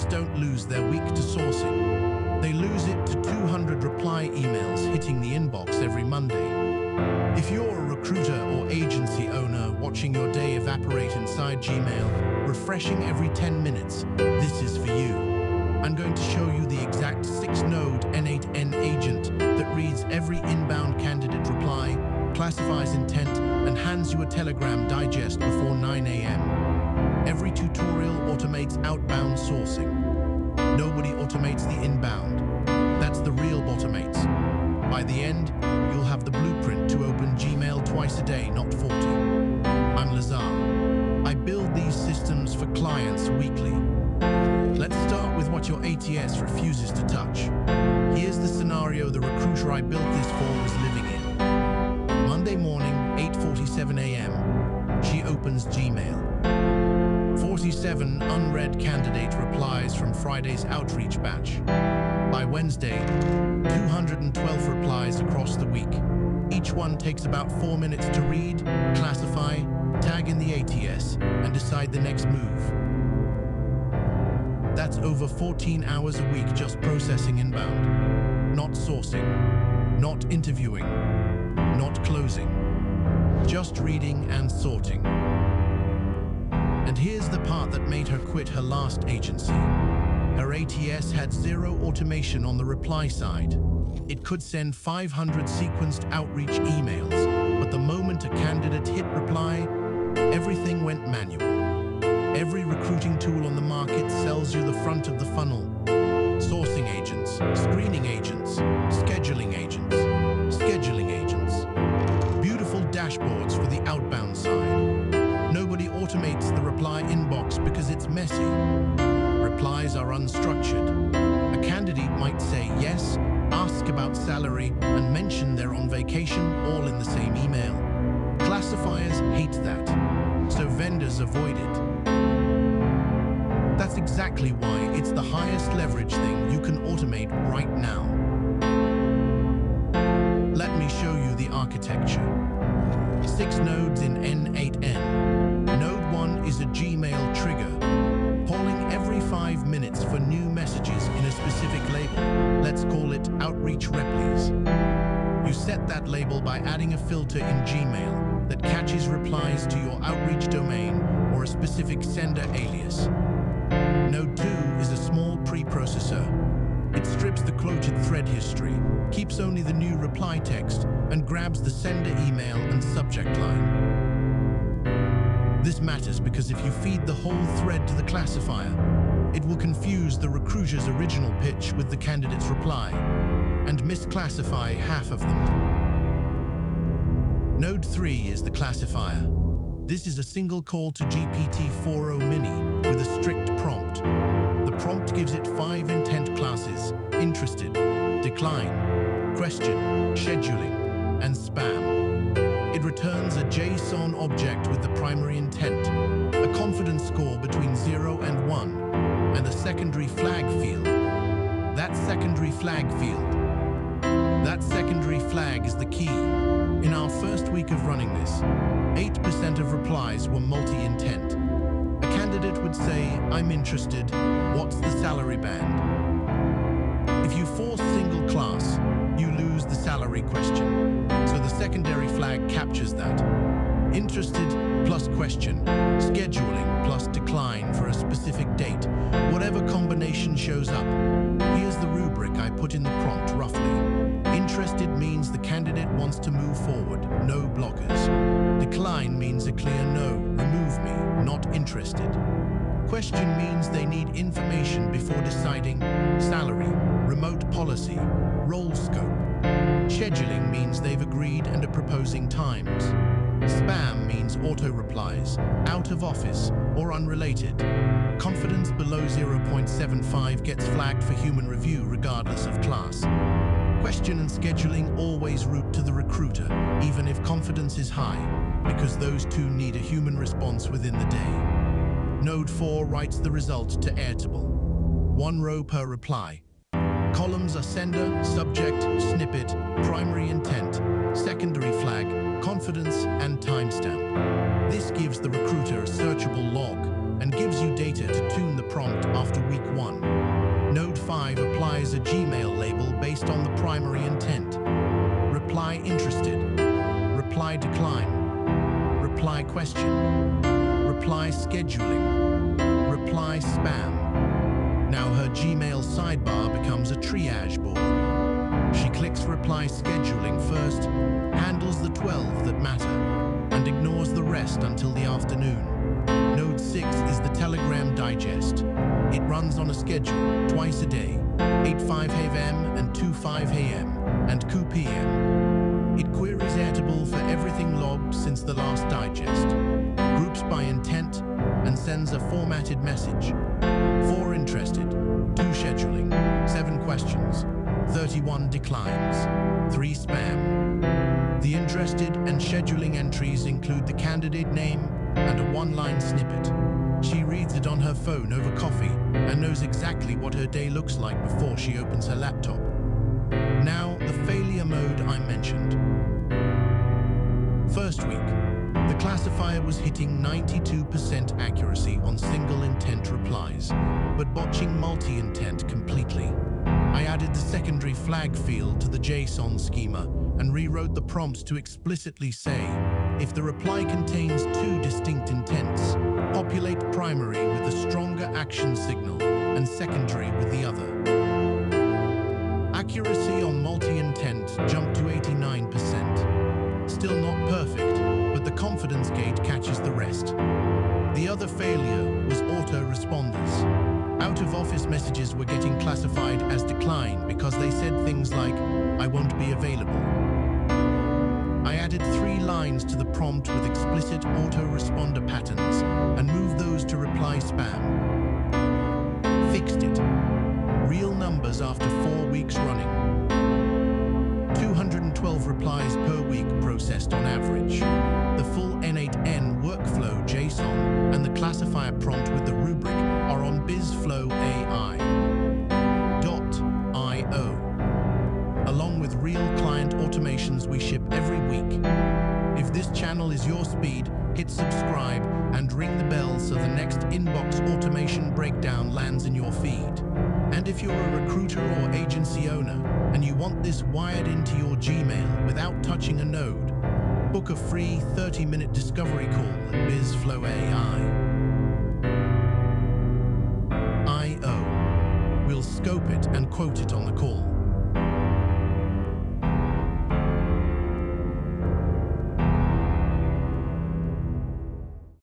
just don't lose their week to sourcing. They lose it to 200 reply emails hitting the inbox every Monday. If you're a recruiter or agency owner watching your day evaporate inside Gmail, refreshing every 10 minutes, this is for you. I'm going to show you the exact 6-node n8n agent that reads every inbound candidate reply, classifies intent, and hands you a Telegram digest before 9 a.m. Every tutorial automates outbound sourcing. Nobody automates the inbound. That's the real Botomates. By the end, you'll have the blueprint to open Gmail twice a day, not 40. I'm Lazar. I build these systems for clients weekly. Let's start with what your ATS refuses to touch. Here's the scenario the recruiter I built this for was living in. Monday morning, 8:47 a.m. She opens Gmail. 47 unread candidate replies from Friday's outreach batch. By Wednesday, 212 replies across the week. Each one takes about 4 minutes to read, classify, tag in the ATS, and decide the next move. That's over 14 hours a week just processing inbound. Not sourcing, not interviewing, not closing. Just reading and sorting. And here's the part that made her quit her last agency. Her ATS had zero automation on the reply side. It could send 500 sequenced outreach emails, but the moment a candidate hit reply, everything went manual. Every recruiting tool on the market sells you the front of the funnel. Sourcing agents, screening agents, scheduling agents, scheduling agents. Beautiful dashboards for the outbound side. Nobody automates the reply inbox because it's messy. Replies are unstructured. A candidate might say yes, ask about salary, and mention they're on vacation all in the same email. Classifiers hate that, so vendors avoid it. That's exactly why it's the highest leverage thing you can automate right now. Let me show you the architecture. 6 nodes in n8n. Node 1 is a Gmail trigger, polling every 5 minutes for new messages in a specific label. Let's call it Outreach Replies. You set that label by adding a filter in Gmail that catches replies to your outreach domain or a specific sender alias. Node 2 is a small preprocessor. It strips the quoted thread history, keeps only the new reply text, and grabs the sender email and subject line. This matters because if you feed the whole thread to the classifier, it will confuse the recruiter's original pitch with the candidate's reply, and misclassify half of them. Node 3 is the classifier. This is a single call to GPT-4o Mini with a strict prompt. The prompt gives it 5 intent classes: interested, decline, question, scheduling, and spam. It returns a JSON object with the primary intent, a confidence score between 0 and 1, and a secondary flag field. That secondary flag is the key. In our first week of running this, 8% of replies were multi-intent. A candidate would say, "I'm interested, what's the salary band?" If you force single class, you lose the salary question. So the secondary flag captures that. Interested plus question, scheduling plus decline for a specific date. Whatever combination shows up. Here's the rubric I put in the prompt roughly. Interested means the candidate wants to move forward, no blockers. Decline means a clear no, remove me, not interested. Question means they need information before deciding salary, remote policy, role scope. Scheduling means they've agreed and are proposing times. Spam means auto-replies, out of office, or unrelated. Confidence below 0.75 gets flagged for human review regardless of class. Question and scheduling always route to the recruiter, even if confidence is high, because those two need a human response within the day. Node 4 writes the result to Airtable. 1 row per reply. Columns are sender, subject, snippet, primary intent, secondary flag, confidence, and timestamp. This gives the recruiter a searchable log and gives you data to tune the prompt after week 1. reply decline, reply question, reply scheduling, reply spam. Now her Gmail sidebar becomes a triage board. She clicks reply scheduling first, handles the 12 that matter, and ignores the rest until the afternoon. Node 6 is the Telegram digest. It runs on a schedule, twice a day, 8:05 a.m. and 2:05 a.m. and 2 p.m. It queries Airtable for everything logged since the last digest, groups by intent, and sends a formatted message. 4 interested, 2 scheduling, 7 questions, 31 declines, 3 spam. The interested and scheduling entries include the candidate name and a one-line snippet. She reads it on her phone over coffee and knows exactly what her day looks like before she opens her laptop. Now, the failure mode I mentioned. First week, the classifier was hitting 92% accuracy on single intent replies, but botching multi-intent completely. I added the secondary flag field to the JSON schema and rewrote the prompt to explicitly say, if the reply contains 2 distinct intents, populate primary with a stronger action signal and secondary with the other. Accuracy on multi-intent jumped to 89%. Still not perfect, but the confidence gate catches the rest. The other failure was autoresponders. Out-of-office messages were getting classified as decline because they said things like, I won't be available. I added 3 lines to the prompt with explicit autoresponder patterns and moved those to reply spam. Fixed it. Real numbers after 4 weeks running. 212 replies per week processed on average. The full n8n workflow JSON and the classifier prompt with the rubric are on BizflowAI.io, along with real client automations we ship every week. If this channel is your speed, hit subscribe and ring the bell so the next inbox automation breakdown lands in your feed. And if you're a recruiter or agency owner and you want this wired into your Gmail without touching a node, book a free 30-minute discovery call at BizflowAI.io. We'll scope it and quote it on the call.